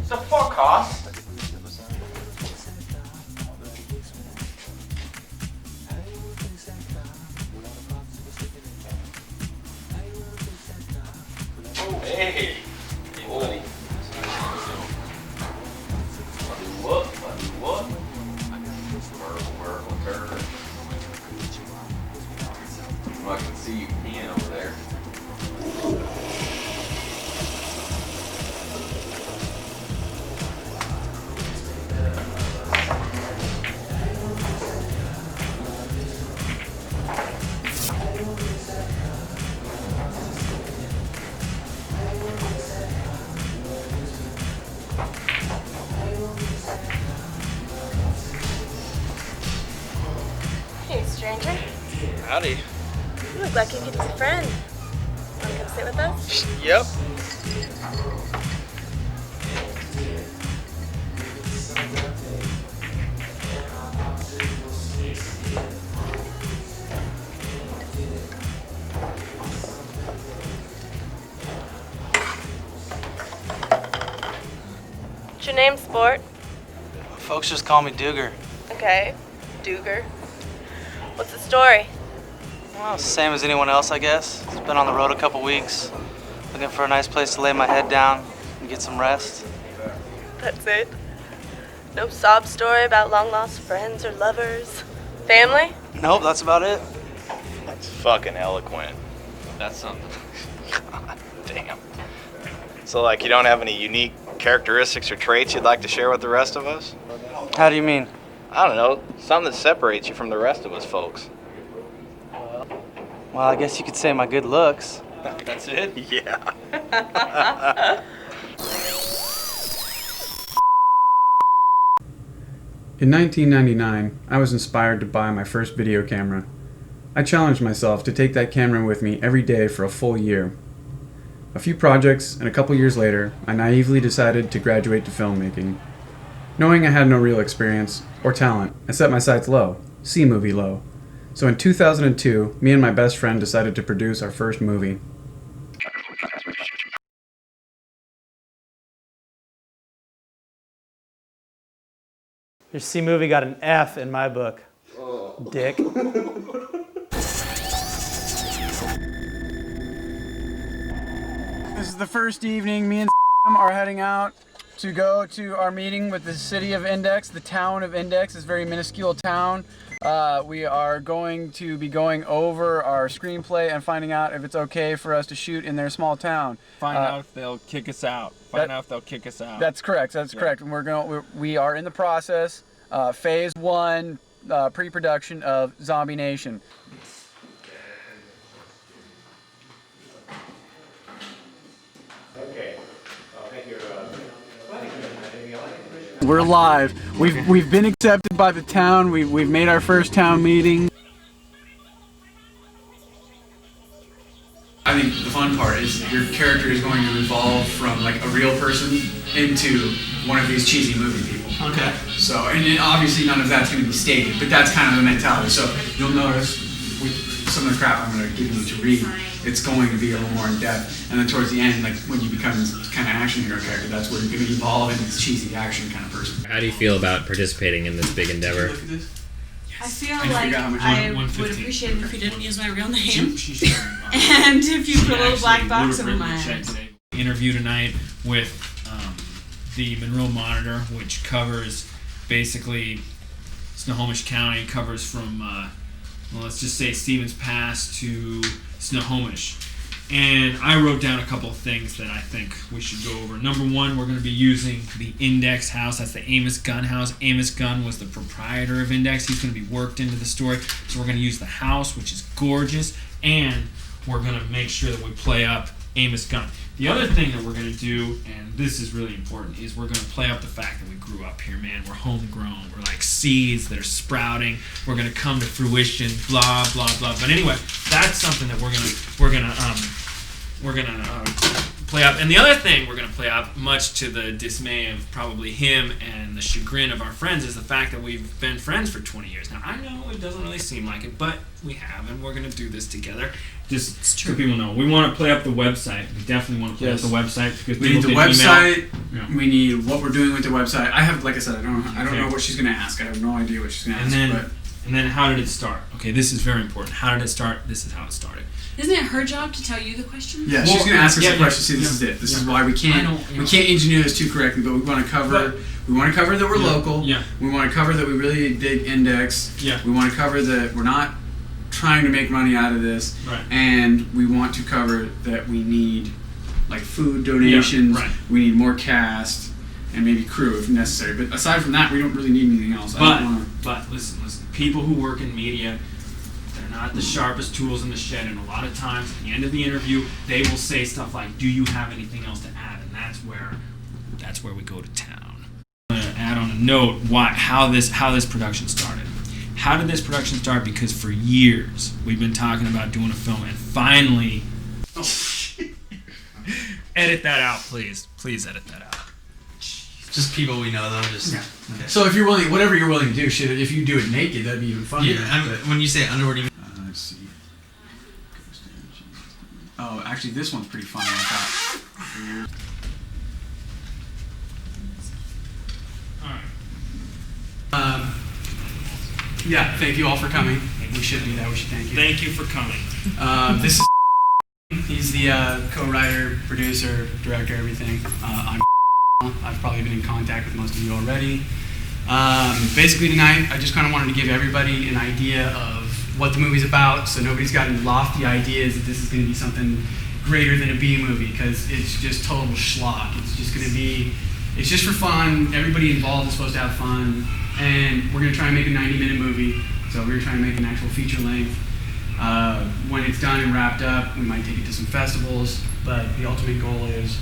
The forecast. Oh, hey. Hey, buddy. What? Where? I can see you peeing over there. Hey, stranger. Howdy. You look like you could use a friend. Want to come sit with us? Yep. What's your name, sport? Folks just call me Duger. Okay, Duger. What's the story? Well, same as anyone else, I guess. It's been on the road a couple weeks, looking for a nice place to lay my head down and get some rest. That's it? No sob story about long-lost friends or lovers? Family? Nope, that's about it. That's fucking eloquent. That's something. God damn. So, like, you don't have any unique characteristics or traits you'd like to share with the rest of us? How do you mean? I don't know, something that separates you from the rest of us folks. Well, I guess you could say my good looks. That's it? Yeah. In 1999, I was inspired to buy my first video camera. I challenged myself to take that camera with me every day for a full year. A few projects, and a couple years later, I naively decided to graduate to filmmaking. Knowing I had no real experience or talent, I set my sights low, C-movie low. So in 2002, me and my best friend decided to produce our first movie. Your C movie got an F in my book. Dick. This is the first evening. Me and are heading out to go to our meeting with the city of Index, the town of Index, this very minuscule town. We are going to be going over our screenplay and finding out if it's okay for us to shoot in their small town. Find out if they'll kick us out. Find out if they'll kick us out. That's correct. That's correct. And we are in the process, phase 1, pre-production of Zombie Nation. We're live. We've been accepted by the town. We've made our first town meeting. I think the fun part is your character is going to evolve from like a real person into one of these cheesy movie people. Okay. So, and then obviously none of that's going to be stated, but that's kind of the mentality. So you'll notice with some of the crap I'm going to give you to read, it's going to be a little more in depth. And then towards the end, like when you become this kind of action hero character, that's where you're going to evolve into this cheesy action kind of person. How do you feel about participating in this big endeavor? Look at this. I feel like I would appreciate it if you didn't use my real name. And if you put a little black box over my eyes. Interview tonight with the Monroe Monitor, which covers basically Snohomish County, covers from, well, let's just say Stevens Pass to Snohomish. And I wrote down a couple of things that I think we should go over. Number one, we're going to be using the Index house. That's the Amos Gunn house. Amos Gunn was the proprietor of Index. He's going to be worked into the story. So we're going to use the house, which is gorgeous. And we're going to make sure that we play up Amos Gunn. The other thing that we're going to do, and this is really important, is we're going to play up the fact that we grew up here, man. We're homegrown. We're like seeds that are sprouting. We're going to come to fruition, blah, blah, blah. But anyway, that's something that we're going to play up. And the other thing we're going to play up, much to the dismay of probably him and the chagrin of our friends, is the fact that we've been friends for 20 years. Now, I know it doesn't really seem like it, but we have, and we're going to do this together. Just so people know, we want to play up the website. We definitely want to play up the website because we need the website. Yeah. We need what we're doing with the website. I have, like I said, I don't know what she's going to ask. I have no idea what she's going to ask. And then how did it start? Okay, this is very important. How did it start? This is how it started. Isn't it her job to tell you the question? Yeah, she's going to ask us a question. See, this is it. This is why we can't engineer this too correctly. But we want to cover. We want to cover that we're local. Yeah. We want to cover that we really dig Index. Yeah. We want to cover that we're not trying to make money out of this. Right. And we want to cover that we need like food donations. Yeah, right. We need more cast and maybe crew if necessary. But aside from that, we don't really need anything else. But listen. People who work in media, they're not the sharpest tools in the shed, and a lot of times at the end of the interview, they will say stuff like, "Do you have anything else to add?" And that's where we go to town. I'm gonna add on a note how this production started. How did this production start? Because for years we've been talking about doing a film, and finally, edit that out, please. Please edit that out. Just people we know, though. Just yeah. Okay. So if you're willing, whatever you're willing to do, shit. If you do it naked, that'd be even funnier. Yeah. When you say underwear, do you mean? Let's see. Oh, actually, this one's pretty funny. I thought. Yeah, thank you all for coming. We should do that. We should thank you. Thank you for coming. This is he's the co-writer, producer, director, everything. I've probably been in contact with most of you already. Basically tonight, I just kind of wanted to give everybody an idea of what the movie's about, so nobody's got any lofty ideas that this is going to be something greater than a B movie, because it's just total schlock. It's just going to be, it's just for fun. Everybody involved is supposed to have fun, and we're going to try and make a 90-minute movie. So we're going to try and make an actual feature length. When it's done and wrapped up, we might take it to some festivals, but the ultimate goal is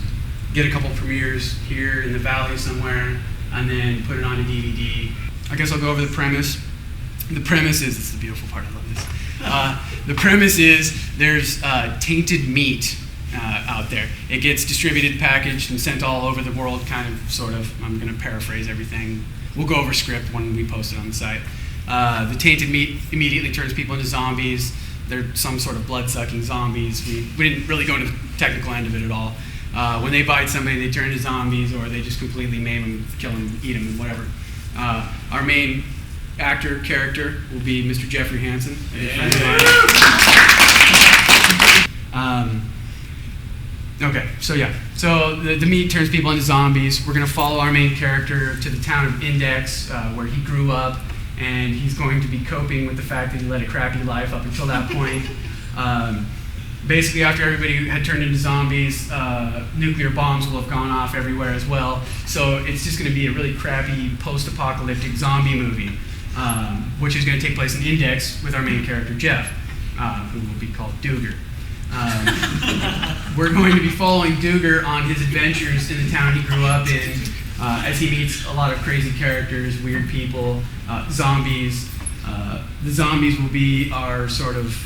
get a couple premieres here in the Valley somewhere, and then put it on a DVD. I guess I'll go over the premise. The premise is, this is the beautiful part, I love this. The premise is there's tainted meat out there. It gets distributed, packaged, and sent all over the world, kind of, sort of. I'm going to paraphrase everything. We'll go over script when we post it on the site. The tainted meat immediately turns people into zombies. They're some sort of blood-sucking zombies. We didn't really go into the technical end of it at all. When they bite somebody, they turn into zombies, or they just completely maim them, kill them, eat them, and whatever. Our main character will be Mr. Jeffrey Hansen. Okay, so yeah. So the meat turns people into zombies. We're going to follow our main character to the town of Index, where he grew up, and he's going to be coping with the fact that he led a crappy life up until that point. Basically, after everybody had turned into zombies, nuclear bombs will have gone off everywhere as well. So it's just going to be a really crappy post-apocalyptic zombie movie, which is going to take place in Index with our main character, Jeff, who will be called Duger. We're going to be following Duger on his adventures in the town he grew up in, as he meets a lot of crazy characters, weird people, zombies. The zombies will be our sort of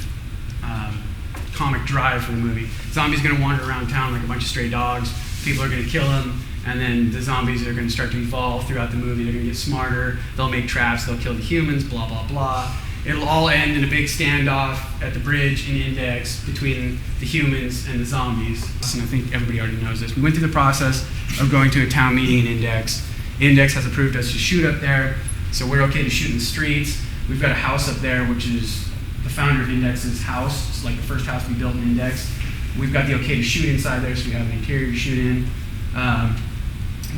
comic drive for the movie. Zombies are going to wander around town like a bunch of stray dogs. People are going to kill them, and then the zombies are going to start to evolve throughout the movie. They're going to get smarter. They'll make traps. They'll kill the humans. Blah blah blah. It'll all end in a big standoff at the bridge in Index between the humans and the zombies. And I think everybody already knows this. We went through the process of going to a town meeting in Index. Index has approved us to shoot up there, so we're okay to shoot in the streets. We've got a house up there, which is the founder of Index's house. It's like the first house we built in Index. We've got the okay to shoot inside there, so we have an interior to shoot in.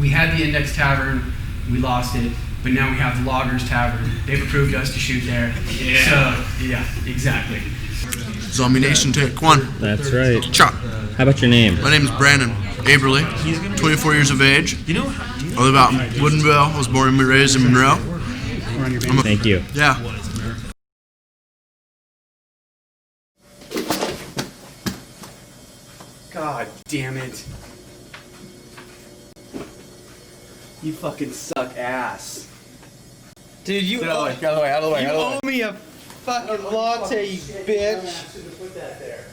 We had the Index Tavern. We lost it. But now we have the Loggers Tavern. They've approved us to shoot there. Yeah. So, yeah, exactly. Zombie Nation, take one. That's right. Chop. How about your name? My name is Brandon Aberly, 24 years of age. I live out in Woodinville. I was born and raised in Monroe. Thank you. Yeah. God damn it. You fucking suck ass. Dude, you Out of the way, out of the way, out of the way. owe me a fucking latte, you bitch. Put that there.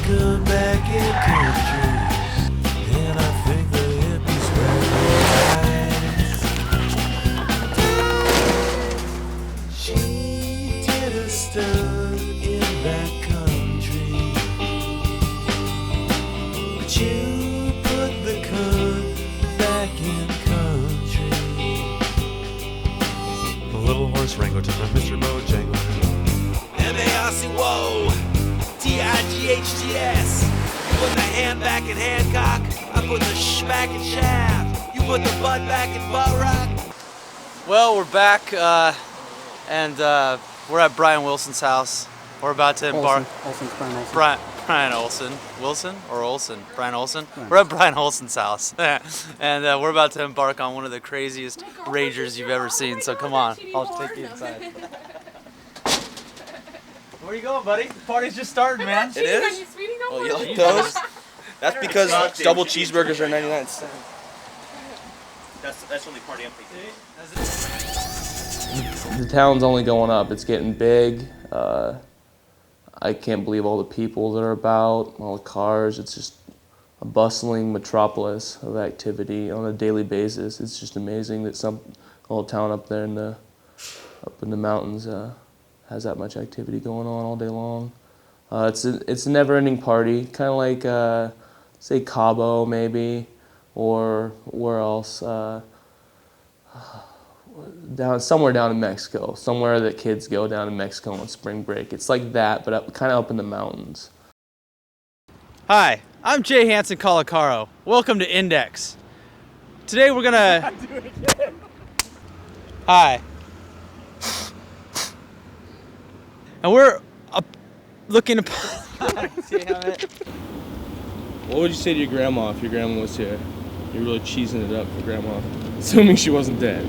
Come back in country, and I think the hippies were right. She did a stunt in that country, but you put the cunt back in country. The little horse wrangler took my Mr. Bojangler. M-A-R-C, whoa! T-I-G-H-T-S. You put the hand back in Hancock, I put the sh back in Shaft. You put the butt back in Butt Rock. Well, we're back, and we're at Brian Wilson's house. We're about to embark. Brian Olson. Wilson or Olson? Brian Olson? We're at Brian Olson's house. And we're about to embark on one of the craziest ragers you've ever seen. So come on, I'll take you inside. Where are you going, buddy? The party's just starting, man. It is? Oh, you like those? That's because double cheeseburgers are 99 cents. That's only party empty. The town's only going up. It's getting big. I can't believe all the people that are about, all the cars. It's just a bustling metropolis of activity on a daily basis. It's just amazing that some little town up there in the mountains has that much activity going on all day long. It's a never-ending party, kind of like say Cabo maybe, or where else? Somewhere down in Mexico, somewhere that kids go down in Mexico on spring break. It's like that, but kind of up in the mountains. Hi, I'm Jay Hansen Colacaro. Welcome to Index. Today we're gonna... Hi. And we're looking upon... Damn it. What would you say to your grandma if your grandma was here? You're really cheesing it up for grandma, assuming she wasn't dead.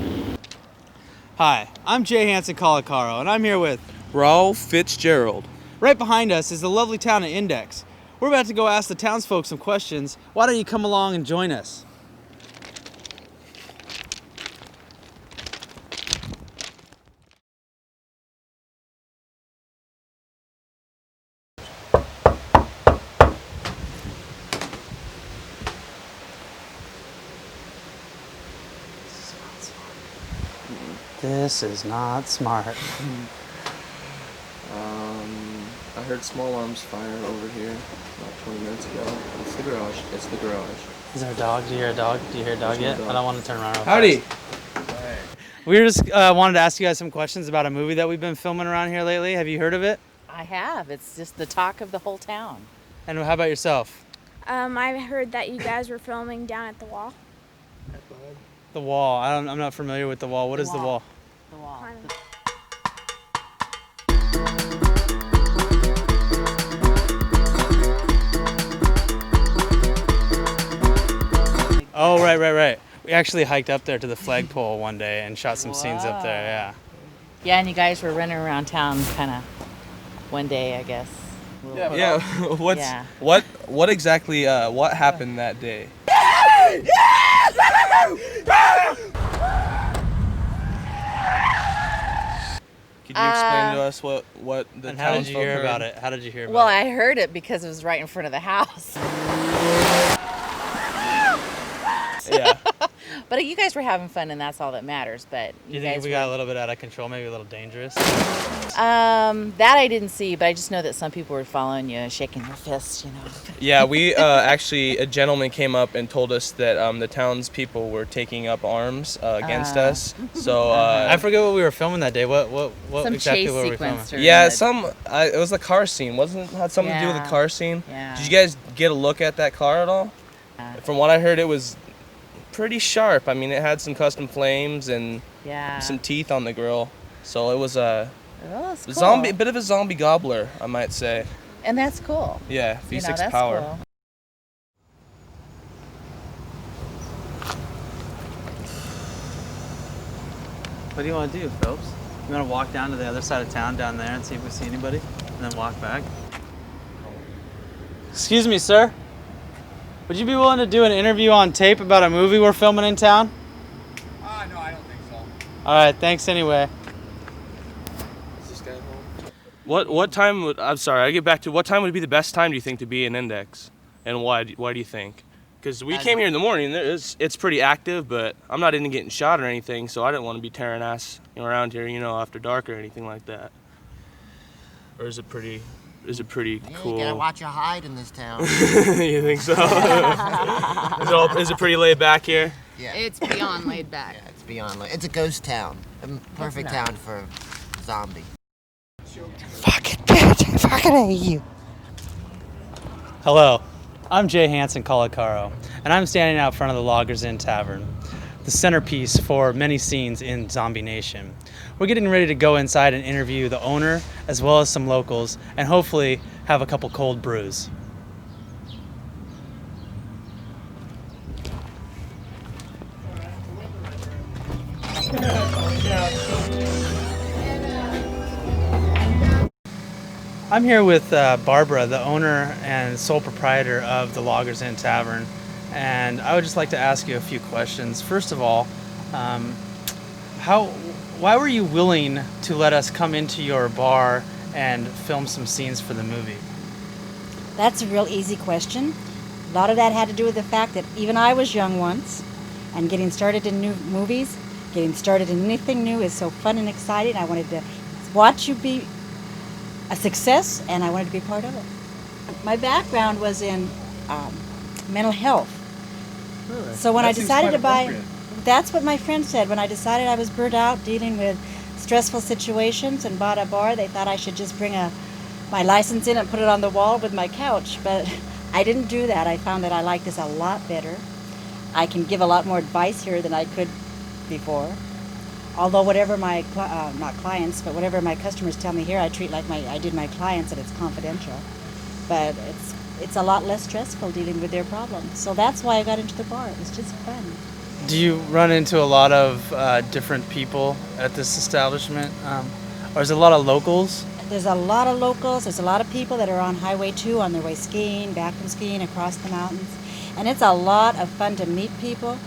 Hi, I'm Jay Hansen Colacaro, and I'm here with... Raul Fitzgerald. Right behind us is the lovely town of Index. We're about to go ask the townsfolk some questions. Why don't you come along and join us? This is not smart. I heard small arms fire over here about 20 minutes ago. It's the garage. It's the garage. Is there a dog? Do you hear a dog? Do you hear a dog yet? I don't want to turn around real Howdy. fast. We just wanted to ask you guys some questions about a movie that we've been filming around here lately. Have you heard of it? I have. It's just the talk of the whole town. And how about yourself? I heard that you guys were filming down at the wall. The Wall. I'm not familiar with The Wall. What is The Wall? The wall. Oh, right. We actually hiked up there to the flagpole one day and shot some scenes up there, yeah. Yeah, and you guys were running around town kind of one day, I guess. Yeah. What exactly what happened that day? Could you explain to us what the and how did you hear heard? about it? How did you hear about Well, it? I heard it because it was right in front of the house. Yeah. But you guys were having fun, and that's all that matters. But You think we got a little bit out of control, maybe a little dangerous? That I didn't see, but I just know that some people were following you, shaking their fists, you know. Yeah, we actually, a gentleman came up and told us that the townspeople were taking up arms against us. So I forget what we were filming that day. What some exactly chase were we sequence filming? yeah, it was the car scene. Had something to do with the Yeah. car scene? Yeah. Did you guys get a look at that car at all? From what I heard, it was pretty sharp. I mean, it had some custom flames and some teeth on the grill. So it was a cool. bit of a zombie gobbler, I might say. And that's cool. Yeah, V6 You know, that's power. cool. What do you want to do, Phelps? You want to walk down to the other side of town down there and see if we see anybody? And then walk back? Excuse me, sir. Would you be willing to do an interview on tape about a movie we're filming in town? No, I don't think so. All right, thanks anyway. Is this guy home? What time would I get back to what time would be the best time do you think to be in Index, and why do you think? Because we came here in the morning, it's pretty active, but I'm not into getting shot or anything, so I didn't want to be tearing ass around here, after dark or anything like that. Or is it pretty cool? You gotta watch your hide in this town. You think so? Is it pretty laid back here? Yeah. It's beyond laid back. Yeah, it's beyond. It's a ghost town. A perfect town for zombie. Fucking bitch, I fucking hate you. Hello, I'm Jay Hansen Colacaro, and I'm standing out front of the Loggers Inn Tavern, the centerpiece for many scenes in Zombie Nation. We're getting ready to go inside and interview the owner, as well as some locals, and hopefully have a couple cold brews. I'm here with Barbara, the owner and sole proprietor of the Loggers Inn Tavern, and I would just like to ask you a few questions. First of all, why were you willing to let us come into your bar and film some scenes for the movie? That's a real easy question. A lot of that had to do with the fact that even I was young once, and getting started in new movies, getting started in anything new is so fun and exciting. I wanted to watch you be a success, and I wanted to be part of it. My background was in mental health. Really? So when That I seems decided quite to buy, appropriate. that's what my friend said. When I decided I was burnt out dealing with stressful situations and bought a bar, they thought I should just bring my license in and put it on the wall with my couch. But I didn't do that. I found that I like this a lot better. I can give a lot more advice here than I could before. Although whatever my, not clients, but whatever my customers tell me here, I treat like I did my clients, and it's confidential. But it's a lot less stressful dealing with their problems. So that's why I got into the bar. It was just fun. Do you run into a lot of different people at this establishment? Or is it a lot of locals? There's a lot of locals. There's a lot of people that are on Highway 2 on their way skiing, back from skiing, across the mountains. And it's a lot of fun to meet people.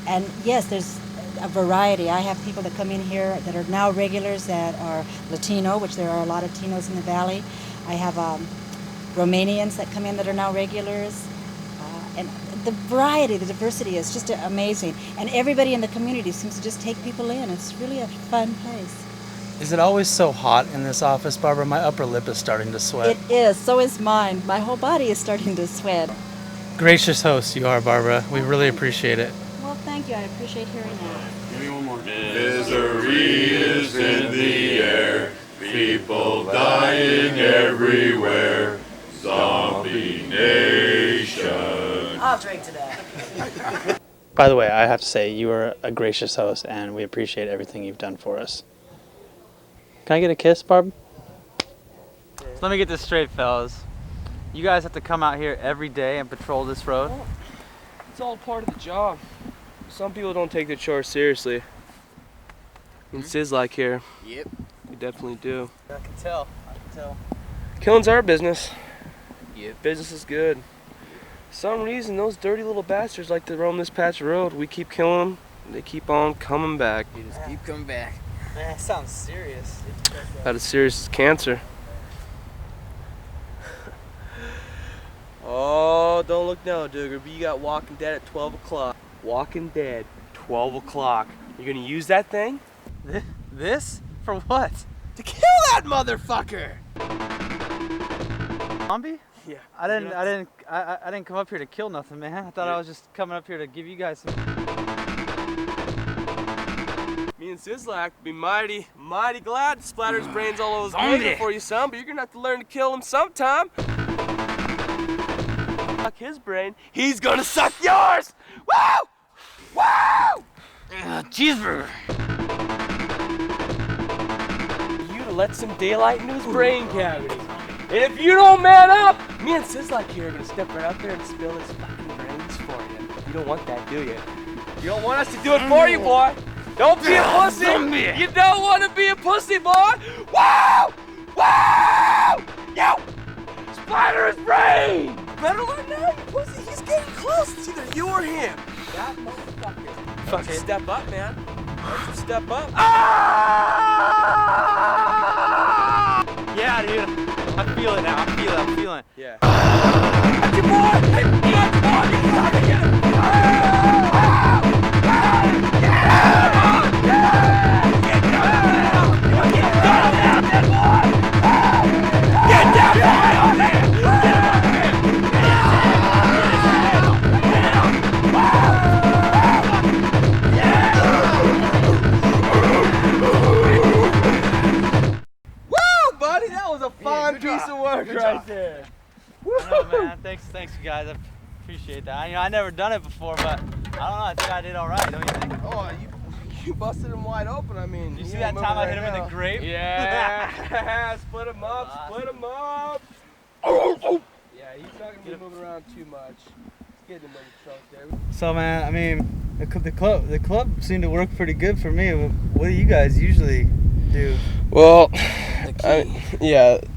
And yes, there's a variety. I have people that come in here that are now regulars that are Latino, which there are a lot of Latinos in the valley. I have Romanians that come in that are now regulars. And the variety, the diversity is just amazing. And everybody in the community seems to just take people in. It's really a fun place. Is it always so hot in this office, Barbara? My upper lip is starting to sweat. It is. So is mine. My whole body is starting to sweat. Gracious host you are, Barbara. We really appreciate it. Well, thank you. I appreciate hearing that. Give me one more. Misery is in the air, people dying everywhere. Zombie Nation. I'll drink to that. By the way, I have to say, you are a gracious host, and we appreciate everything you've done for us. Can I get a kiss, Barb? Let me get this straight, fellas. You guys have to come out here every day and patrol this road? Well, it's all part of the job. Some people don't take their chores seriously. And Sizzlike here. Yep. We definitely do. I can tell. Killing's our business. Yep. Business is good. For some reason, those dirty little bastards like to roam this patch of road. We keep killing them, and they keep on coming back. You just keep coming back. Man, that sounds serious. About as serious as cancer. Oh, don't look now, Duggar, but you got Walking Dead at 12 o'clock. Walking Dead, 12 o'clock. You're gonna use that thing? This? For what? To kill that motherfucker! Zombie? Yeah. I didn't come up here to kill nothing, man. I thought I was just coming up here to give you guys some. Me and Sizzlak be mighty glad to splatter his brains all over his way for you, son, but you're gonna have to learn to kill him sometime. Suck his brain, he's gonna suck yours! Woo! Woo! Cheeseburger! You to let some daylight into his brain cavity. And if you don't man up, me and Sizzlak here are gonna step right out there and spill his fucking brains for you. You don't want that, do you? You don't want us to do it for you, boy. Don't be a pussy. You don't want to be a pussy, boy. Woo! Woo! Yo! Splatter his brain! Better learn now, you pussy. He's getting close. It's either you or him. That motherfucker. Fucking step up, man. Let's step up. Yeah, dude. I feel it now. I'm feeling it. Yeah. Got your boy! Hey, you got your boy! You got it again! Get down, boy! Woo, buddy! That was a fine piece of work right there. I know, man. Thanks, you guys. I appreciate that. I never done it before, but I don't know. I think I did all right. Don't you think? Oh, you busted him wide open. I mean, you see that time I hit him in the grape? Yeah. Split him up. Split him up. Yeah, he's not gonna be moving around too much. He's getting him in the trunk there. So, man, I mean, the club seemed to work pretty good for me. What do you guys usually do? Well,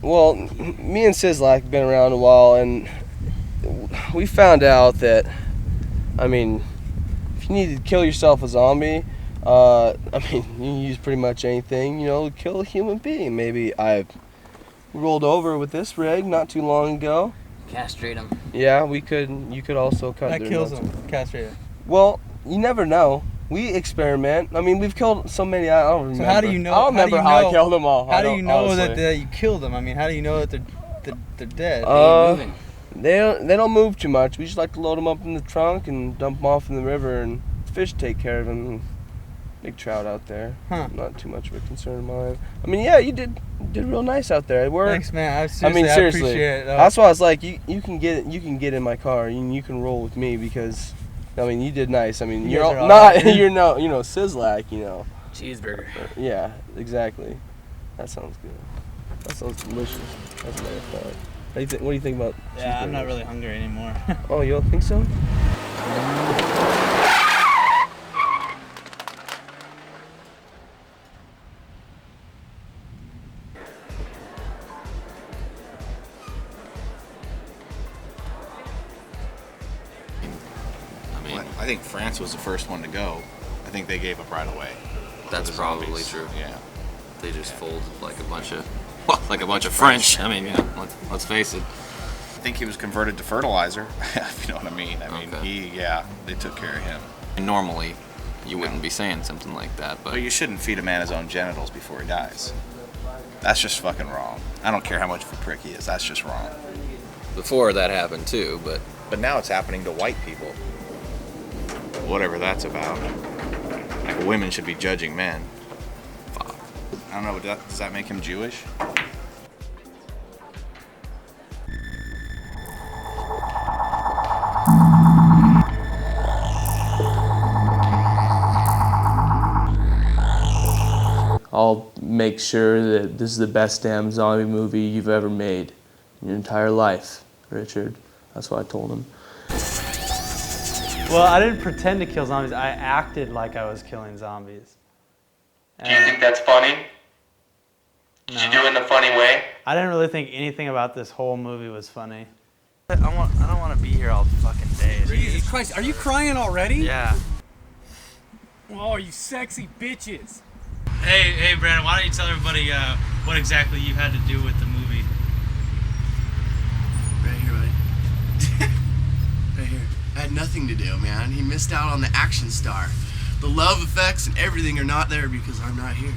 well, me and Sizzlak have been around a while, and we found out that, I mean, if you need to kill yourself a zombie, I mean, you can use pretty much anything, you know, to kill a human being. Maybe rolled over with this rig not too long ago. Castrate them. Yeah, we could. You could also cut. That their kills nuts. them. Castrate it. Well, you never know. We experiment. I mean, we've killed so many. I don't remember. So how do you know? I don't remember how I killed them all. How do you know that you killed them? I mean, how do you know that they're dead? They don't move too much. We just like to load them up in the trunk and dump them off in the river, and fish take care of them. Big trout out there. Huh. Not too much of a concern of mine. I mean, yeah, you did real nice out there. Thanks, man. Seriously, I appreciate it. That's why I was like, you can get in my car and you can roll with me because, I mean, you did nice. I mean, you're not Sizzlack, Cheeseburger. Yeah, exactly. That sounds good. That sounds delicious. That's what I thought. What do you think about? Yeah, I'm not really hungry anymore. Oh, you don't think so? I think France was the first one to go. I think they gave up right away. That's The probably zombies. true. Yeah. They just folded like a bunch of French. I mean, let's face it. I think he was converted to fertilizer, if you know what I mean. I mean, they took care of him. And normally, you wouldn't be saying something like that, but But you shouldn't feed a man his own genitals before he dies. That's just fucking wrong. I don't care how much of a prick he is. That's just wrong. before that happened too. But now it's happening to white people. Whatever that's about. Like women should be judging men. Fuck. I don't know. Does that make him Jewish? I'll make sure that this is the best damn zombie movie you've ever made in your entire life, Richard. That's what I told him. Well, I didn't pretend to kill zombies. I acted like I was killing zombies. Do you think that's funny? Did you do it in a funny way? I didn't really think anything about this whole movie was funny. I don't want to be here all fucking day. Jesus Christ, are you crying already? Yeah. Oh, you sexy bitches. Hey, Brandon, why don't you tell everybody what exactly you had to do with the movie? Right here, buddy. Right here. I had nothing to do, man. He missed out on the action star. The love effects and everything are not there because I'm not here.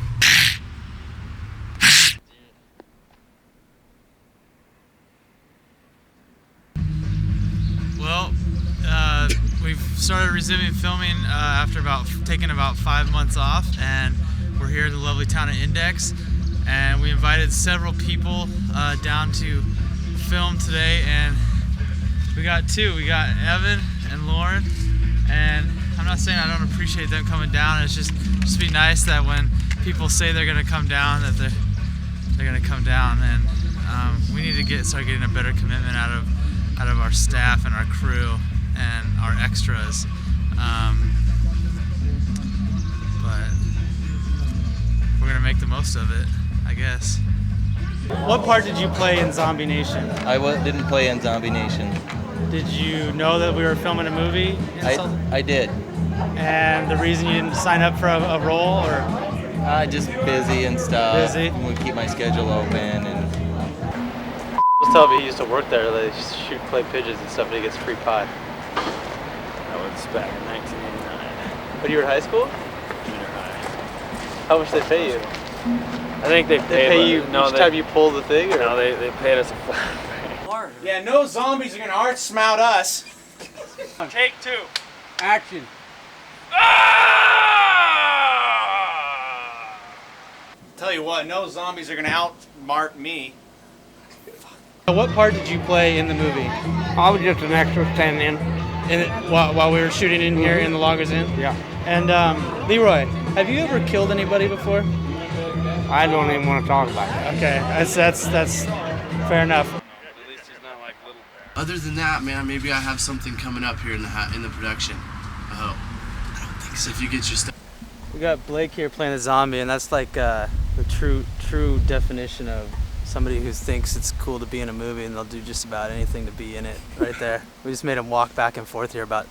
Well, we've started resuming filming after taking about 5 months off, and we're here in the lovely town of Index, and we invited several people down to film today, and we got two. We got Evan and Lauren, and I'm not saying I don't appreciate them coming down. It's just be nice that when people say they're gonna come down, that they're gonna come down, and we need to start getting a better commitment out of our staff and our crew and our extras. But we're gonna make the most of it, I guess. What part did you play in Zombie Nation? I didn't play in Zombie Nation. Did you know that we were filming a movie? I did. And the reason you didn't sign up for a role, or? Just busy and stuff. Busy? We keep my schedule open and. Just tell me he used to work there. They shoot clay pigeons and stuff, and he gets free pie. That was back in 1989. But you were in high school? Junior high. How much did they pay you? I think they pay you each time you pull the thing? Or? No, they paid us a flat. Yeah, no zombies are gonna art smout us. Take two. Action. Tell you what, no zombies are gonna outmart me. What part did you play in the movie? I was just an extra standing in. While we were shooting in here in the Loggers Inn? Yeah. And Leroy, have you ever killed anybody before? I don't even want to talk about it. Okay, that's fair enough. Other than that, man, maybe I have something coming up here in the production. I hope. I don't think so. If you get your stuff. We got Blake here playing a zombie, and that's like the true definition of somebody who thinks it's cool to be in a movie and they'll do just about anything to be in it. Right there. We just made him walk back and forth here about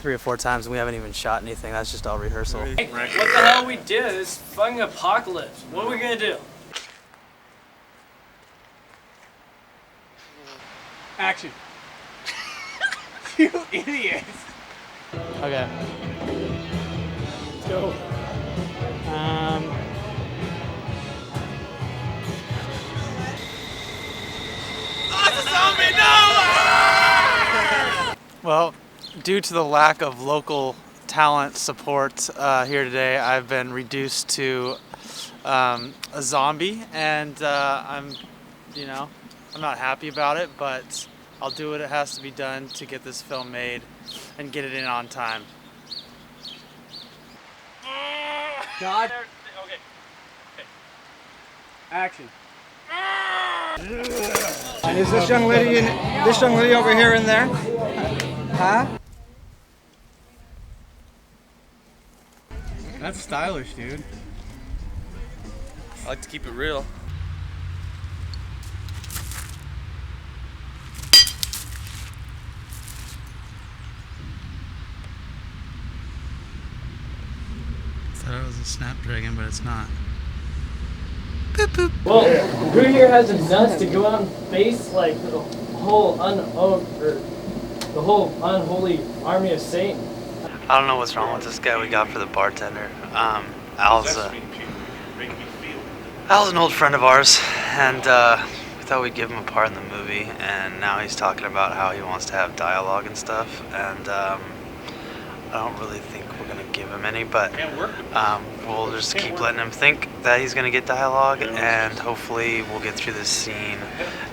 3 or 4 times, and we haven't even shot anything. That's just all rehearsal. What the hell we did? It's fucking apocalypse. What are we gonna do? Action. You idiot. Okay. Let's go. Well, due to the lack of local talent support here today, I've been reduced to a zombie, and I'm not happy about it, but I'll do what it has to be done to get this film made and get it in on time. God. Okay. Action. And is this young lady over here in there? Huh? That's stylish, dude. I like to keep it real. I thought it was a Snapdragon, but it's not. Well, who here has the nuts to go out and face like the whole unholy army of Satan? I don't know what's wrong with this guy we got for the bartender. Al's an old friend of ours, and we thought we'd give him a part in the movie, and now he's talking about how he wants to have dialogue and stuff, and I don't really think we're going to give him any, but we'll just keep letting him think that he's going to get dialogue, and hopefully we'll get through this scene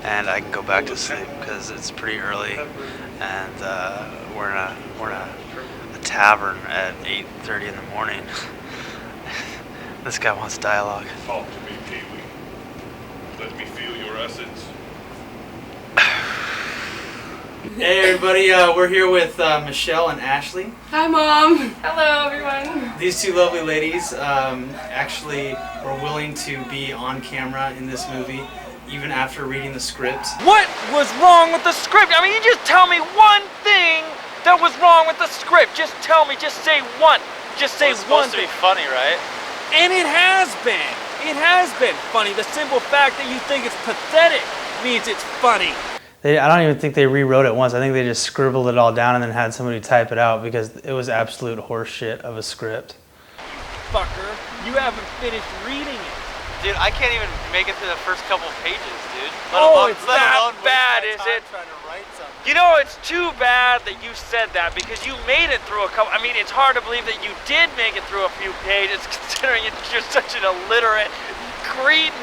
and I can go back to sleep because it's pretty early, and we're in a tavern at 8:30 in the morning. This guy wants dialogue. Talk to me, Pee-wee. Let me feel your essence. Hey everybody, we're here with Michelle and Ashley. Hi Mom! Hello everyone! These two lovely ladies actually were willing to be on camera in this movie even after reading the script. What was wrong with the script? I mean, you just tell me one thing that was wrong with the script. Just tell me, just say one. Just say one thing. It's supposed to be funny, right? And it has been. It has been funny. The simple fact that you think it's pathetic means it's funny. I don't even think they rewrote it once. I think they just scribbled it all down and then had somebody type it out because it was absolute horseshit of a script. Fucker, you haven't finished reading it. Dude, I can't even make it through the first couple pages, dude. It's that bad, is it? You know, it's too bad that you said that because you made it through a couple. I mean, it's hard to believe that you did make it through a few pages considering you're such an illiterate cretin.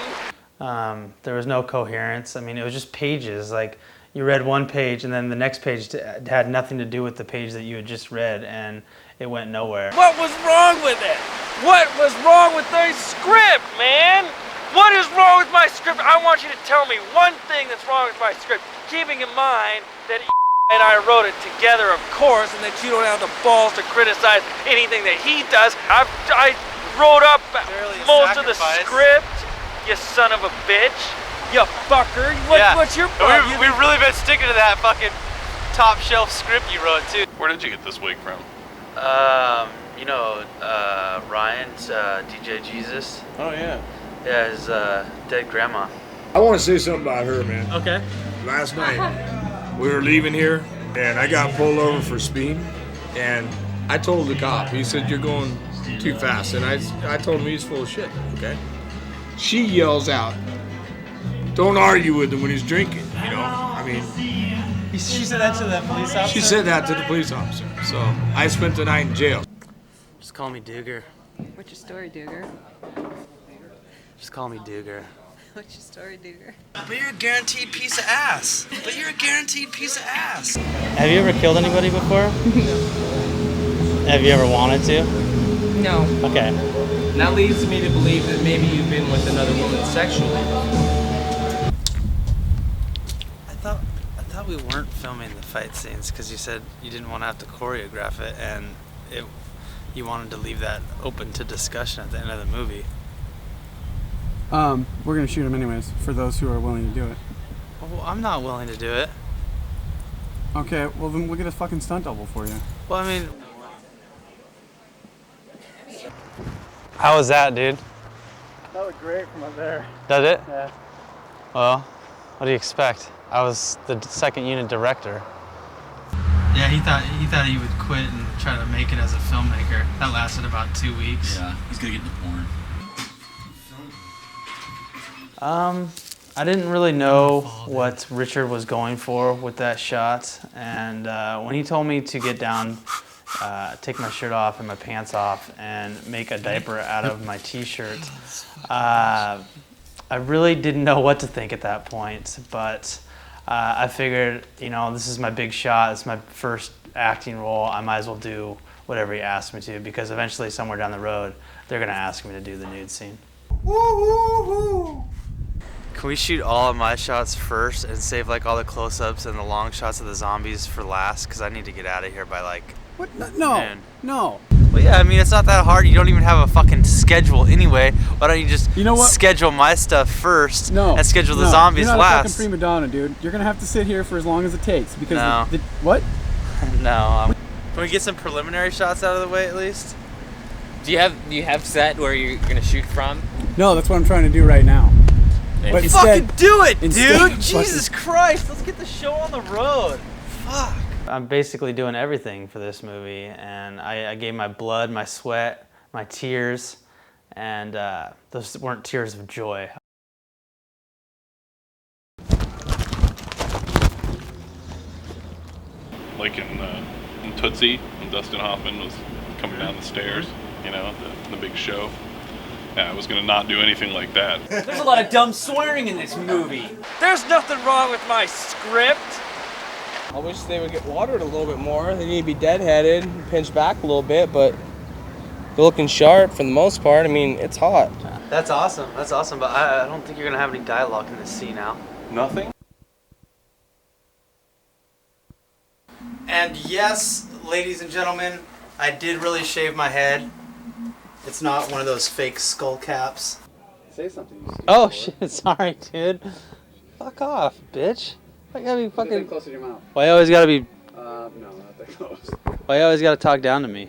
There was no coherence. I mean, it was just pages. Like, you read one page and then the next page had nothing to do with the page that you had just read, and it went nowhere. What was wrong with it? What was wrong with the script, man? What is wrong with my script? I want you to tell me one thing that's wrong with my script, keeping in mind that and I wrote it together, of course, and that you don't have the balls to criticize anything that he does. I wrote up most of the script, you son of a bitch. You fucker. What's your problem? We've really been sticking to that fucking top shelf script you wrote, too. Where did you get this wig from? Ryan's DJ Jesus. Oh, yeah. Yeah, his dead grandma. I want to say something about her, man. Okay. Last night, we were leaving here, and I got pulled over for speeding, and I told the cop, he said, you're going too fast, and I told him he's full of shit, okay? She yells out, don't argue with him when he's drinking, you know? I mean... She said that to the police officer? She said that to the police officer, so I spent the night in jail. Just call me Duger. What's your story, Duger? Just call me Duger. What's your story, Duger? But you're a guaranteed piece of ass. But you're a guaranteed piece of ass. Have you ever killed anybody before? Have you ever wanted to? No. Okay. And that leads me to believe that maybe you've been with another woman sexually. I thought we weren't filming the fight scenes because you said you didn't want to have to choreograph it, and you wanted to leave that open to discussion at the end of the movie. We're gonna shoot him anyways, for those who are willing to do it. Well, I'm not willing to do it. Okay, well then we'll get a fucking stunt double for you. Well, I mean... How was that, dude? That looked great from up there. Does it? Yeah. Well, what do you expect? I was the second unit director. Yeah, he thought he would quit and try to make it as a filmmaker. That lasted about 2 weeks. Yeah, he's gonna get into porn. I didn't really know what Richard was going for with that shot, and when he told me to get down, take my shirt off and my pants off, and make a diaper out of my t-shirt, I really didn't know what to think at that point, but I figured, you know, this is my big shot, it's my first acting role, I might as well do whatever he asked me to, because eventually somewhere down the road, they're gonna ask me to do the nude scene. Can we shoot all of my shots first and save like all the close-ups and the long shots of the zombies for last? Because I need to get out of here by like What? No. noon. No. Well, yeah, I mean, it's not that hard. You don't even have a fucking schedule anyway. Why don't you just schedule my stuff first and schedule the zombies You're not last? a fucking prima donna, dude. You're gonna have to sit here for as long as it takes because No. What? No. Can we get some preliminary shots out of the way at least? Do you have set where you're gonna shoot from? No, that's what I'm trying to do right now. But fucking do it, instead- dude! Jesus Christ, let's get the show on the road. Fuck. I'm basically doing everything for this movie, and I gave my blood, my sweat, my tears, and those weren't tears of joy. Like in Tootsie, when Dustin Hoffman was coming down the stairs, you know, the big show. Yeah, I was gonna not do anything like that. There's a lot of dumb swearing in this movie. There's nothing wrong with my script. I wish they would get watered a little bit more. They need to be deadheaded, pinched back a little bit, but they're looking sharp for the most part. I mean, it's hot. That's awesome, but I don't think you're gonna have any dialogue in this scene now. Nothing? And yes, ladies and gentlemen, I did really shave my head. It's not one of those fake skull caps. Say something. Oh shit, sorry, dude. Fuck off, bitch. I gotta be fucking closer to your mouth. Why you always gotta be No, not that close. Why you always gotta talk down to me?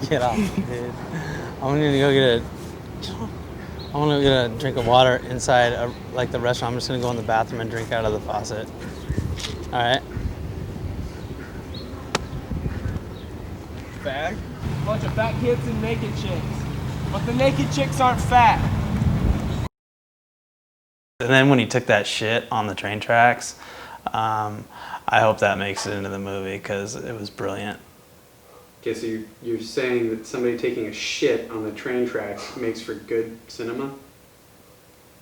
Get off, dude. I'm gonna go get a drink of water inside like the restaurant. I'm just gonna go in the bathroom and drink out of the faucet. Alright. Fag. Bunch of fat kids and naked chicks. But the naked chicks aren't fat. And then when he took that shit on the train tracks, I hope that makes it into the movie because it was brilliant. Okay, so you're saying that somebody taking a shit on the train tracks makes for good cinema?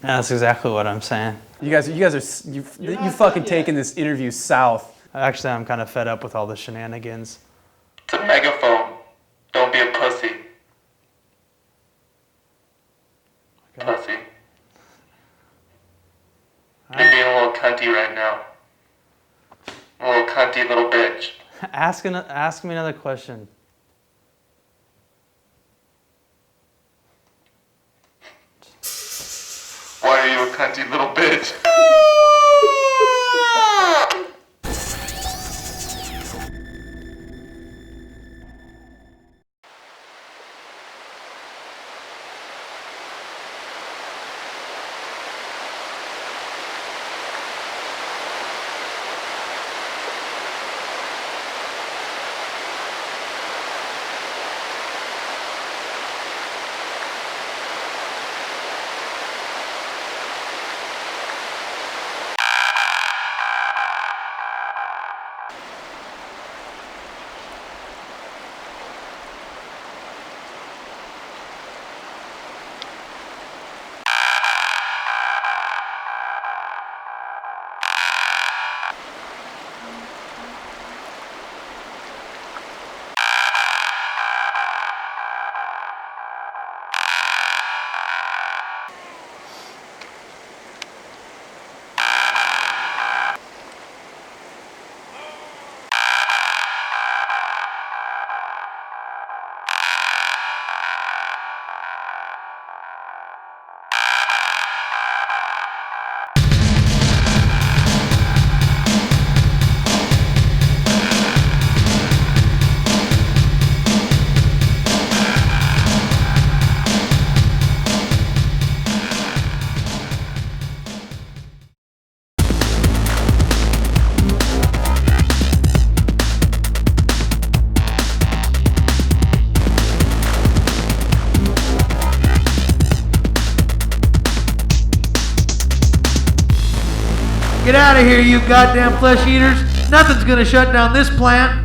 Yeah, that's exactly what I'm saying. You guys are you fucking taking this interview south. Actually, I'm kind of fed up with all the shenanigans. It's a megaphone. Don't be a pussy. Pussy. You're being a little cunty right now. A little cunty little bitch. Ask me another question. Why are you a cunty little bitch? Get out of here, you goddamn flesh eaters. Nothing's gonna shut down this plant.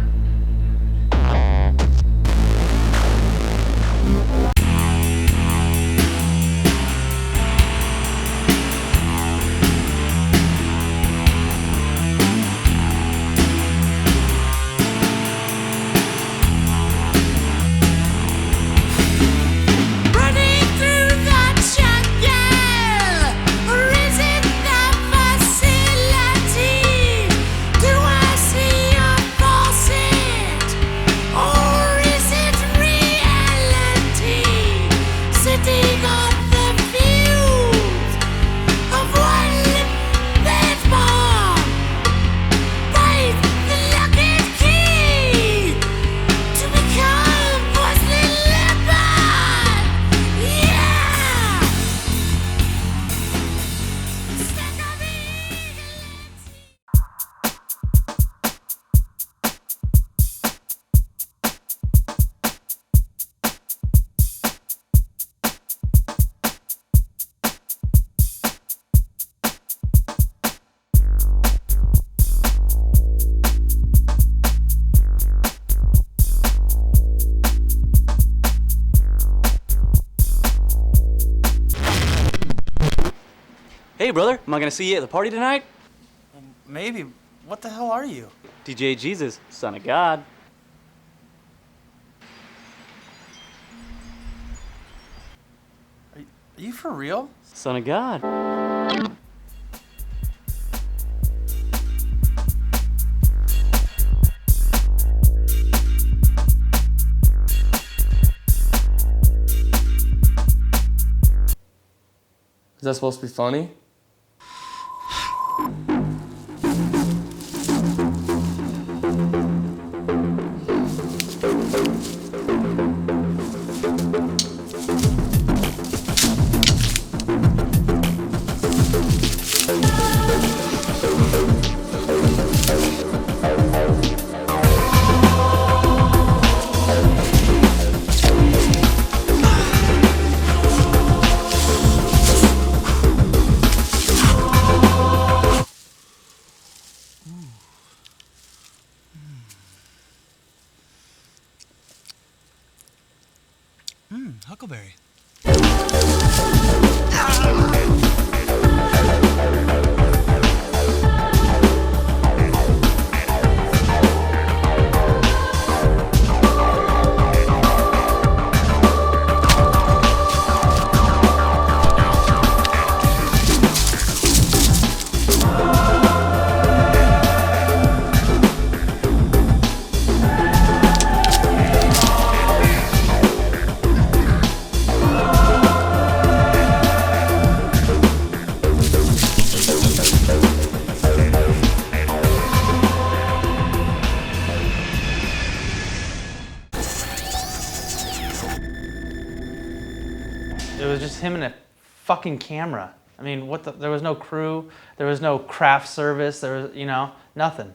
Hey, brother, am I gonna see you at the party tonight? Maybe. What the hell are you? DJ Jesus, son of God. Are you for real? Son of God. Is that supposed to be funny? Huckleberry. It was just him and a fucking camera. I mean, what the, there was no crew, there was no craft service, there was, you know, nothing.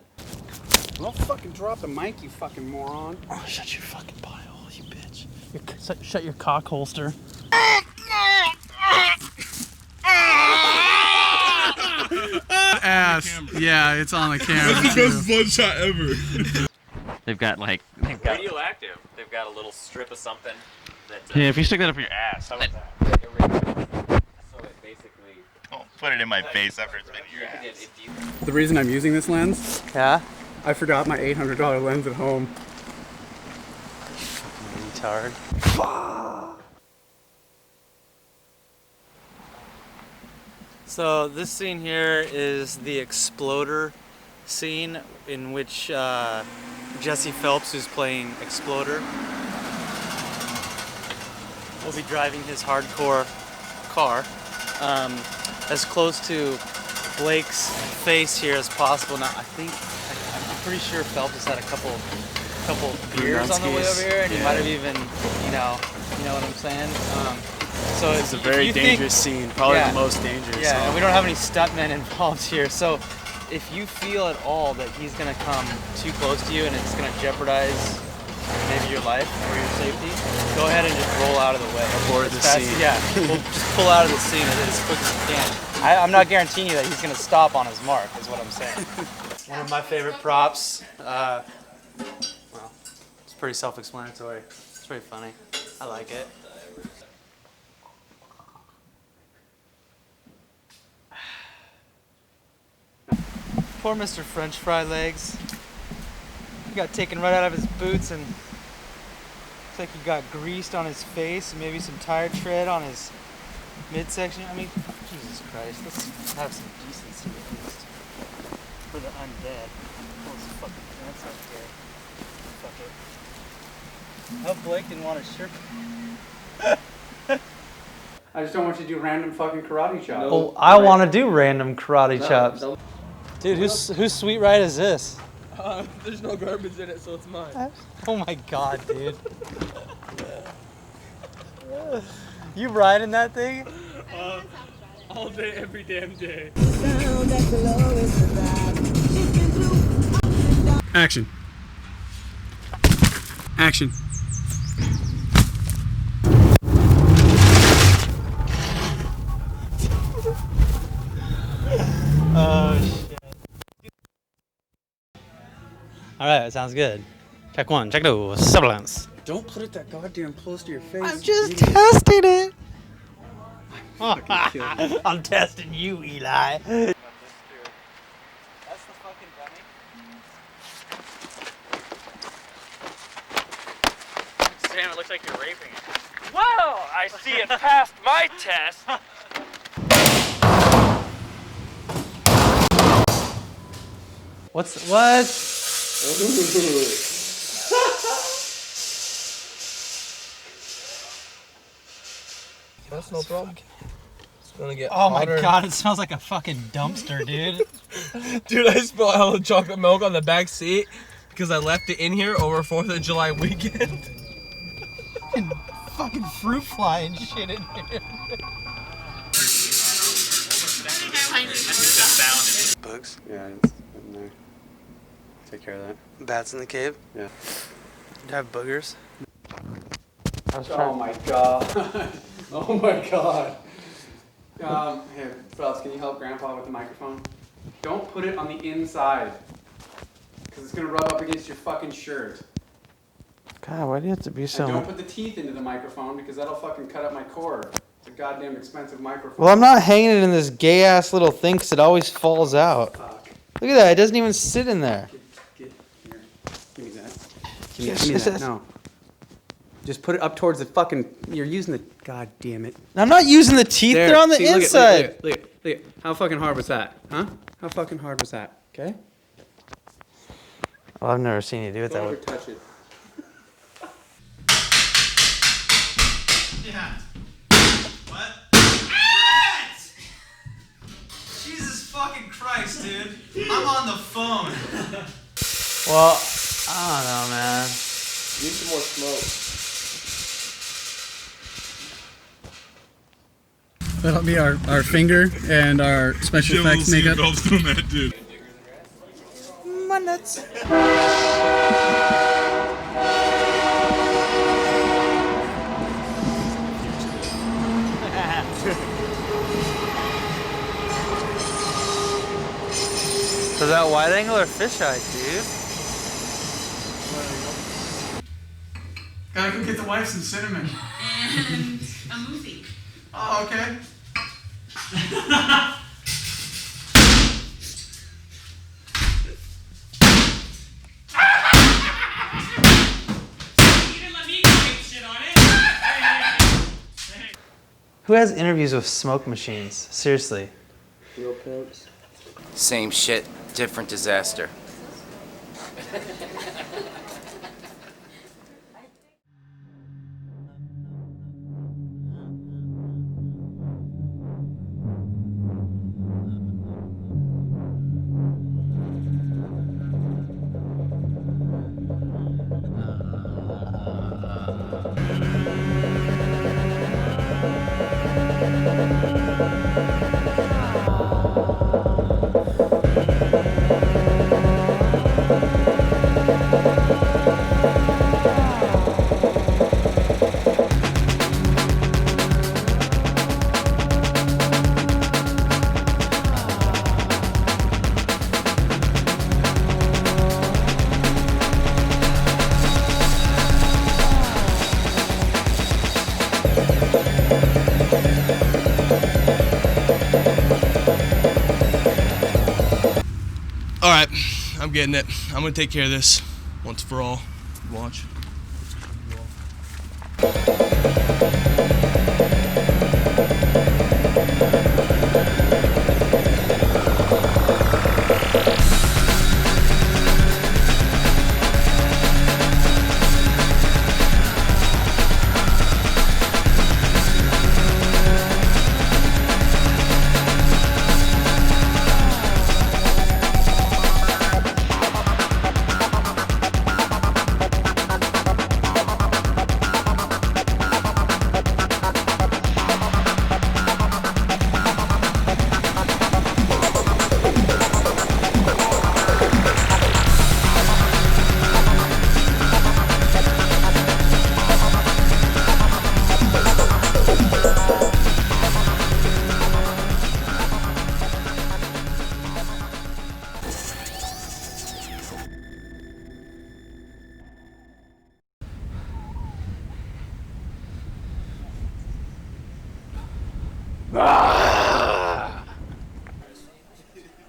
Don't fucking drop the mic, you fucking moron. Oh, shut your fucking pie hole, you bitch. Shut your cock holster. Ass. Yeah, it's on the camera. That's the best blood shot ever. They've got like radioactive. They've got a little strip of something that. Yeah, if you stick that up your ass, how about that? So it basically. Don't put it in my face after it's been in your ass. The reason I'm using this lens, yeah, I forgot my $800 lens at home. Retard. So this scene here is the Exploder scene in which Jesse Phelps, who's playing Exploder, will be driving his hardcore car as close to Blake's face here as possible. Now I think, I'm pretty sure Phelps has had a couple beers on the way over here, and he might have even, you know what I'm saying? So it's a very dangerous scene, probably the most dangerous. Yeah, and we don't have any stuntmen involved here. So if you feel at all that he's gonna come too close to you and it's gonna jeopardize maybe your life or your safety, go ahead and just roll out of the way. Abort the scene. Yeah, we'll just pull out of the scene as quick as you can. I'm not guaranteeing you that he's gonna stop on his mark, is what I'm saying. One of my favorite props. Well, it's pretty self-explanatory. It's pretty funny. I like it. Poor Mr. French Fry Legs. He got taken right out of his boots and looks like he got greased on his face and maybe some tire tread on his midsection. I mean, Jesus Christ, let's have some decency at least. For the undead. Pull his fucking pants up here. Fuck it. Oh, Blake didn't want his shirt. I just don't want you to do random fucking karate chops. Oh, I want to do random karate chops. Dude, whose sweet ride is this? There's no garbage in it, so it's mine. Oh my god, dude. You riding that thing? All day, every damn day. Action. Action. Oh shit. Alright, sounds good. Check one, check two, surveillance. Don't put it that goddamn close to your face. I'm just testing it. I'm testing you, Eli. That's the fucking dummy. Sam, it looks like you're raping it. Well, I see it passed my test. What? That's no problem. It's gonna get Oh hotter. my god, it smells like a fucking dumpster, dude. Dude, I spilled hella chocolate milk on the back seat because I left it in here over 4th of July weekend. Fucking fruit fly and shit in here. Bugs? Yeah, it's in there. Take care of that. Bats in the cave? Yeah. Do I have boogers? Oh my god. Oh my god. Here, Phelps, can you help Grandpa with the microphone? Don't put it on the inside. Because it's going to rub up against your fucking shirt. God, why do you have to be so... And don't put the teeth into the microphone because that'll fucking cut up my cord. It's a goddamn expensive microphone. Well, I'm not hanging it in this gay-ass little thing because it always falls out. Fuck. Look at that, it doesn't even sit in there. Here. Give me that. Give me that. No. Just put it up towards the fucking... You're using the... God damn it. I'm not using the teeth, There. they're on the See, inside. Look at. How fucking hard was that? Huh? How fucking hard was that? Okay? Well, I've never seen you do it that Don't way. ever touch it. Yeah. What? Jesus fucking Christ, dude. I'm on the phone. Well, I don't know, man. Need some more smoke. That'll be our finger and our special effects makeup. doing that, dude. My nuts. So that wide angle or fisheye, dude? Gotta go get the wife some cinnamon. And a movie. Oh, okay. Who has interviews with smoke machines? Seriously. Real pimps. Same shit, different disaster. I'm getting it. I'm gonna take care of this once for all. Watch.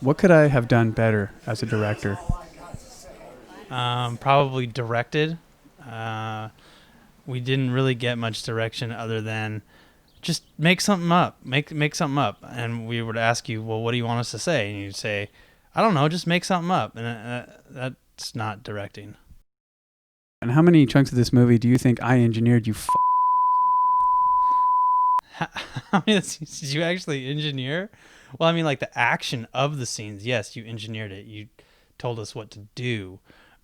What could I have done better as a director? Probably directed. We didn't really get much direction other than just make something up. Make something up. And we would ask you, well, what do you want us to say? And you'd say, I don't know, just make something up. And that's not directing. And how many chunks of this movie do you think I engineered, you fucking How many scenes did you actually engineer? Well, I mean, like the action of the scenes, yes, you engineered it. You told us what to do.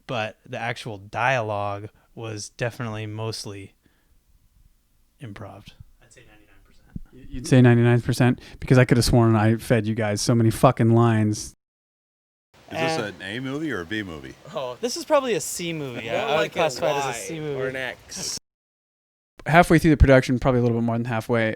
But the actual dialogue was definitely mostly improv. I'd say 99%. You'd say 99%? Because I could have sworn I fed you guys so many fucking lines. Is this an A movie or a B movie? Oh, this is probably a C movie. I would classify it as a C movie. Or an X. Halfway through the production, probably a little bit more than halfway,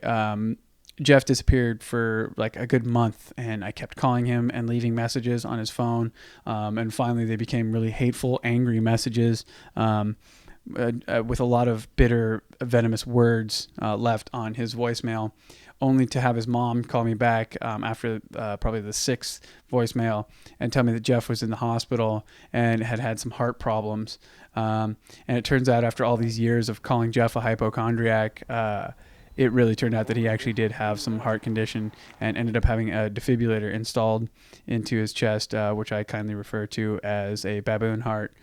Jeff disappeared for like a good month, and I kept calling him and leaving messages on his phone. And finally, they became really hateful, angry messages with a lot of bitter, venomous words left on his voicemail, only to have his mom call me back after probably the 6th voicemail and tell me that Jeff was in the hospital and had some heart problems. And it turns out after all these years of calling Jeff a hypochondriac, it really turned out that he actually did have some heart condition and ended up having a defibrillator installed into his chest, which I kindly refer to as a baboon heart.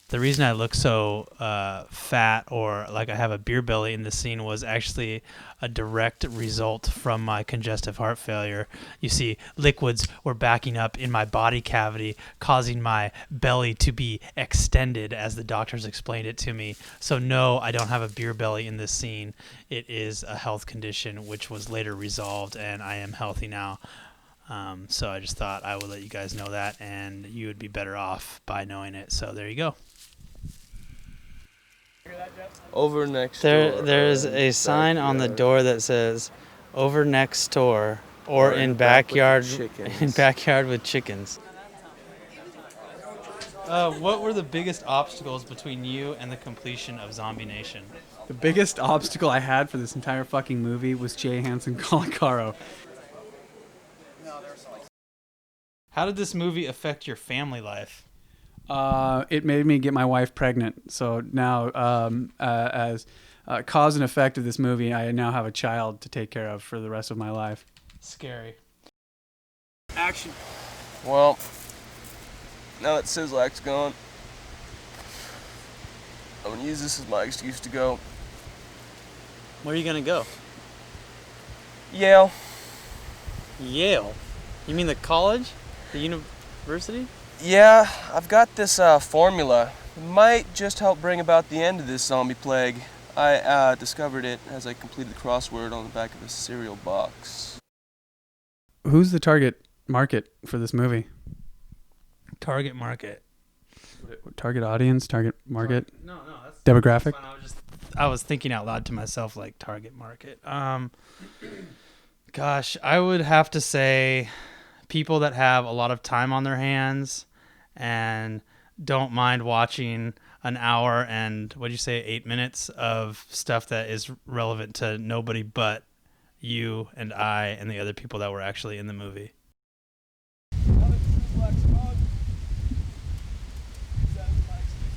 The reason I look so fat or like I have a beer belly in the scene was actually a direct result from my congestive heart failure. You see, liquids were backing up in my body cavity, causing my belly to be extended, as the doctors explained it to me. So no, I don't have a beer belly in this scene. It is a health condition which was later resolved, and I am healthy now. So I just thought I would let you guys know that, and you would be better off by knowing it. So there you go. Over next door. There's a sign on the door that says over next door or in backyard with chickens. What were the biggest obstacles between you and the completion of Zombie Nation? The biggest obstacle I had for this entire fucking movie was Jay Hansen Colicaro. How did this movie affect your family life? It made me get my wife pregnant. So now, as cause and effect of this movie, I now have a child to take care of for the rest of my life. Scary. Action. Well, now that Sizzlak's gone, I'm gonna use this as my excuse to go. Where are you gonna go? Yale. Yale? You mean the college? The university? Yeah, I've got this formula. It might just help bring about the end of this zombie plague. I discovered it as I completed the crossword on the back of a cereal box. Who's the target market for this movie? Target market. Target audience? Target market? No, that's demographic? That's fine. I was thinking out loud to myself, like target market. Gosh, I would have to say people that have a lot of time on their hands and don't mind watching an hour and, what'd you say, 8 minutes of stuff that is relevant to nobody but you and I and the other people that were actually in the movie.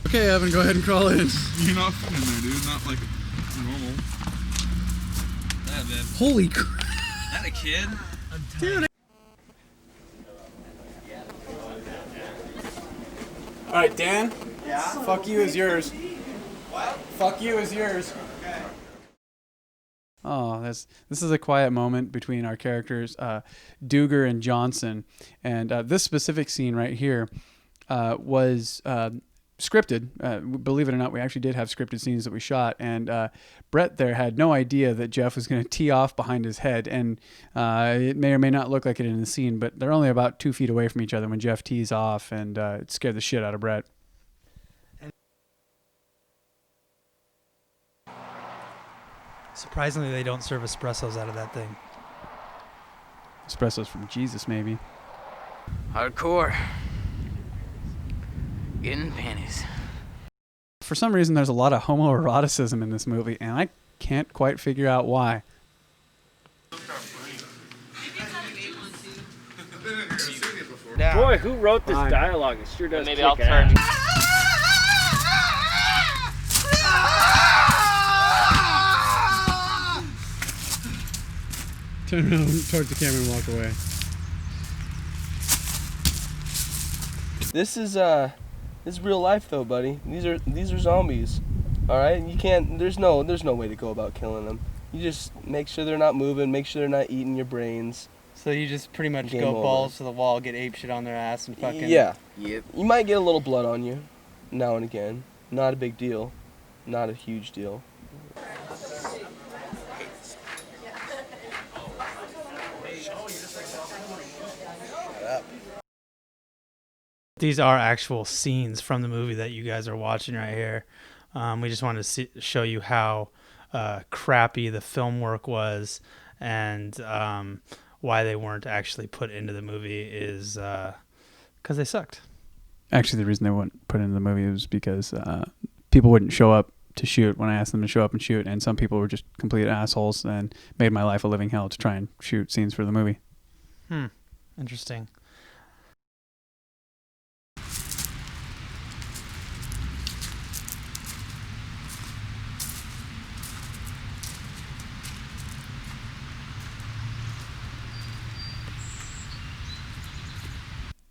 Okay, Evan, go ahead and crawl in. You're not fitting in there, dude. Not like normal. Holy crap. That a kid? Dude. Alright, Dan. Yeah? Fuck you is yours. What? Fuck you is yours. Okay. Oh, this is a quiet moment between our characters, Duger and Johnson. And this specific scene right here was scripted. Believe it or not, we actually did have scripted scenes that we shot. And Brett there had no idea that Jeff was going to tee off behind his head. And it may or may not look like it in the scene, but they're only about 2 feet away from each other when Jeff tees off, and it scared the shit out of Brett. Surprisingly, they don't serve espressos out of that thing. Espressos from Jesus, maybe. Hardcore. Getting panties. For some reason, there's a lot of homoeroticism in this movie, and I can't quite figure out why. Boy, who wrote this dialogue? It sure does. Maybe kick I'll turn. ass. Turn around towards the camera and walk away. This is real life though, buddy. These are zombies. All right, you can't. There's no way to go about killing them. You just make sure they're not moving. Make sure they're not eating your brains. So you just pretty much Game go over. balls to the wall, get ape shit on their ass, and fucking. Yeah. Yep. You might get a little blood on you, now and again. Not a big deal. Not a huge deal. These are actual scenes from the movie that you guys are watching right here. We just wanted to show you how crappy the film work was, and why they weren't actually put into the movie is because they sucked. Actually, the reason they weren't put into the movie was because people wouldn't show up to shoot when I asked them to show up and shoot, and some people were just complete assholes and made my life a living hell to try and shoot scenes for the movie. Interesting.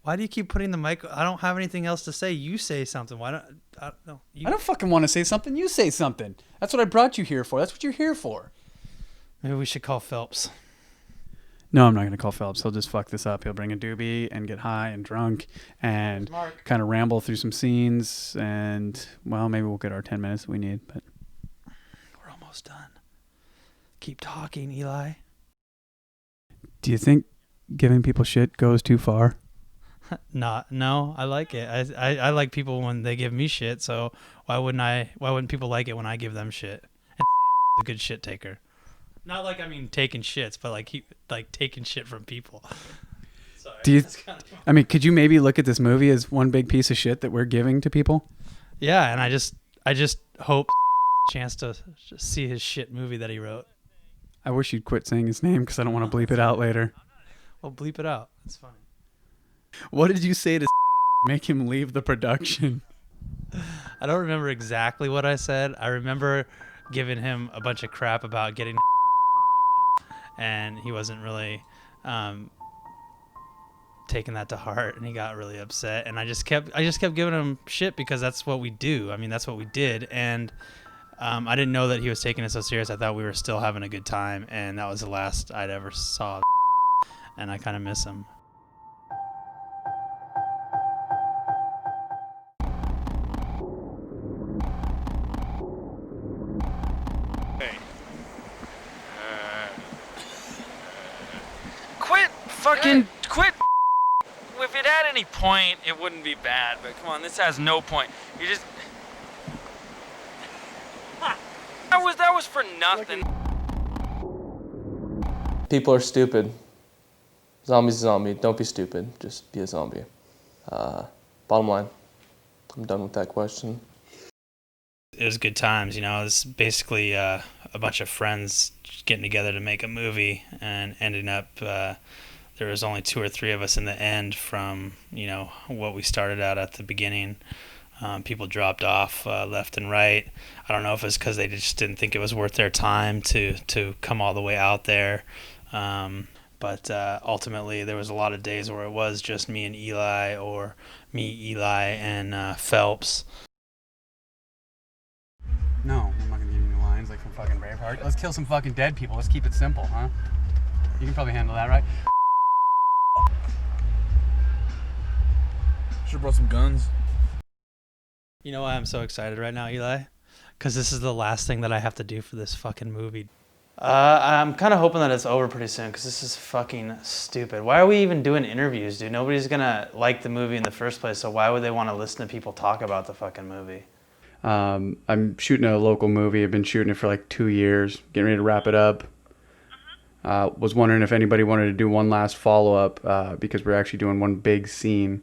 Why do you keep putting the mic? I don't have anything else to say. You say something. Why don't I don't know. I don't fucking want to say something. You say something. That's what I brought you here for. That's what you're here for. Maybe we should call Phelps. No, I'm not going to call Phelps. He'll just fuck this up. He'll bring a doobie and get high and drunk and kind of ramble through some scenes. And, well, maybe we'll get our 10 minutes that we need. But We're almost done. Keep talking, Eli. Do you think giving people shit goes too far? No, I like it. I like people when they give me shit. So why wouldn't people like it when I give them shit? And a good shit taker. Not like I mean taking shits, but like taking shit from people. Sorry. Do you? I mean, could you maybe look at this movie as one big piece of shit that we're giving to people? Yeah, and I just hope Sam gets a chance to see his shit movie that he wrote. I wish you'd quit saying his name because I don't want to bleep it out later. Well, bleep it out. It's funny. What did you say to Sam to make him leave the production? I don't remember exactly what I said. I remember giving him a bunch of crap about getting and he wasn't really taking that to heart, and he got really upset, and I just kept giving him shit because that's what we do. I mean, that's what we did, and I didn't know that he was taking it so serious. I thought we were still having a good time, and that was the last I'd ever saw, and I kind of miss him. Quit. If it had any point, it wouldn't be bad. But come on, this has no point. You just that was for nothing. People are stupid. Zombie's a zombie. Don't be stupid. Just be a zombie. Bottom line, I'm done with that question. It was good times, you know. It was basically a bunch of friends getting together to make a movie, and ending up there was only 2 or 3 of us in the end from, you know, what we started out at the beginning. People dropped off left and right. I don't know if it's because they just didn't think it was worth their time to come all the way out there. But ultimately, there was a lot of days where it was just me and Eli, or me, Eli, and Phelps. No, I'm not gonna give you any lines like from fucking Braveheart. Let's kill some fucking dead people. Let's keep it simple, huh? You can probably handle that, right? Should've brought some guns. You know why I'm so excited right now, Eli? Because this is the last thing that I have to do for this fucking movie. I'm kind of hoping that it's over pretty soon, because this is fucking stupid. Why are we even doing interviews, dude? Nobody's gonna like the movie in the first place, so why would they want to listen to people talk about the fucking movie? I'm shooting a local movie. I've been shooting it for like 2 years, getting ready to wrap it up. Was wondering if anybody wanted to do one last follow-up, because we're actually doing one big scene.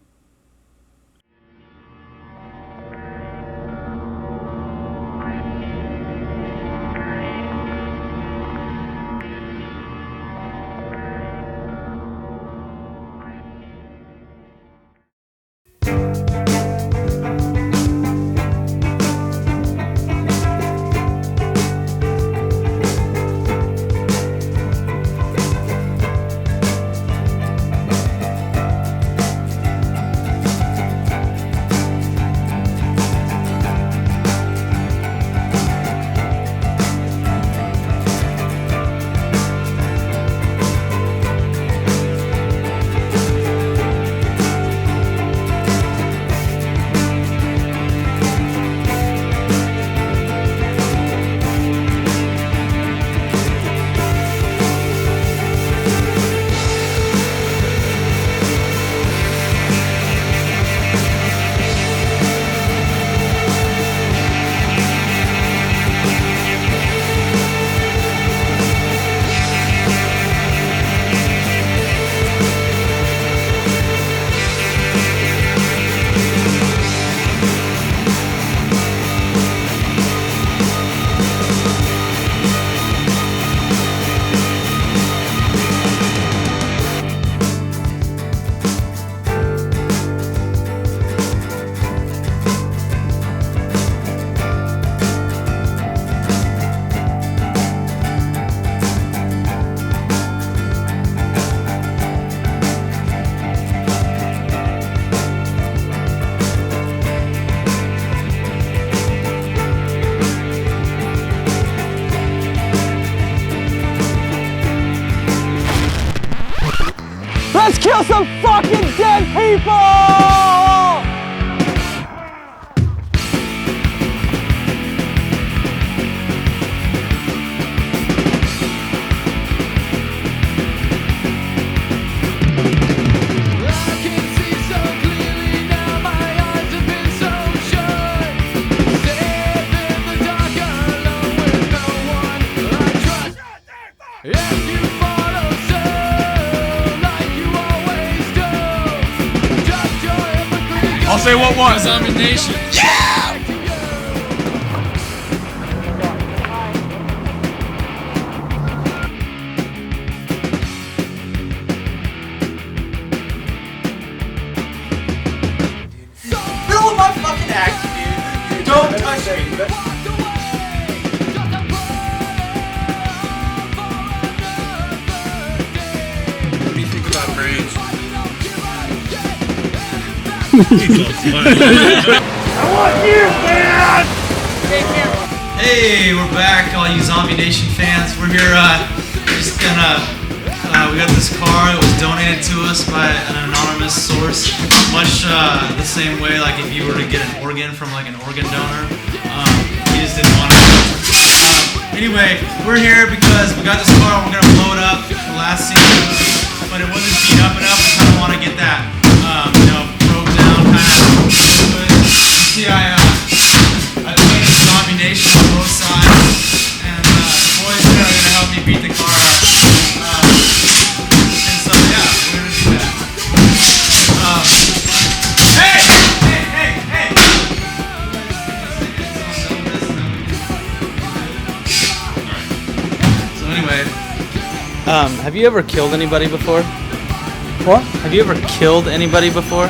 Let's kill some fucking dead people! I'll say what one. Zombie Nation. Yeah! Middle of my fucking act, dude. Don't touch me. What do you think about brains? I want you, man! Hey, we're back, all you Zombie Nation fans. We're here, just gonna, we got this car that was donated to us by an anonymous source, much the same way, like if you were to get an organ from like an organ donor, you just didn't want it. Anyway, we're here because we got this car, we're gonna blow it up for the last season, but it wasn't beat up enough. We kind of want to get that, you know, broke down kind of. See, I donated Zombie Nation on both sides, and the boys here are gonna help me beat the car up. And so yeah, we're gonna do that. Hey! So anyway, have you ever killed anybody before? What? Have you ever killed anybody before?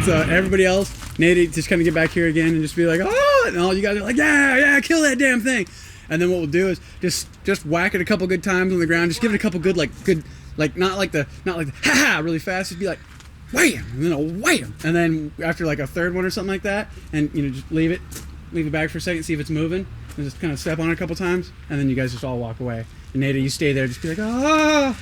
So everybody else, Nate, just kind of get back here again and just be like, oh, and all you guys are like, yeah, kill that damn thing. And then what we'll do is just whack it a couple good times on the ground. Just give it a couple good, not like the ha-ha really fast. Just be like, wham, and then a wham. And then after like a third one or something like that, and just leave it back for a second, see if it's moving, and just kind of step on it a couple times, and then you guys just all walk away. And Nate, you stay there, just be like, ah.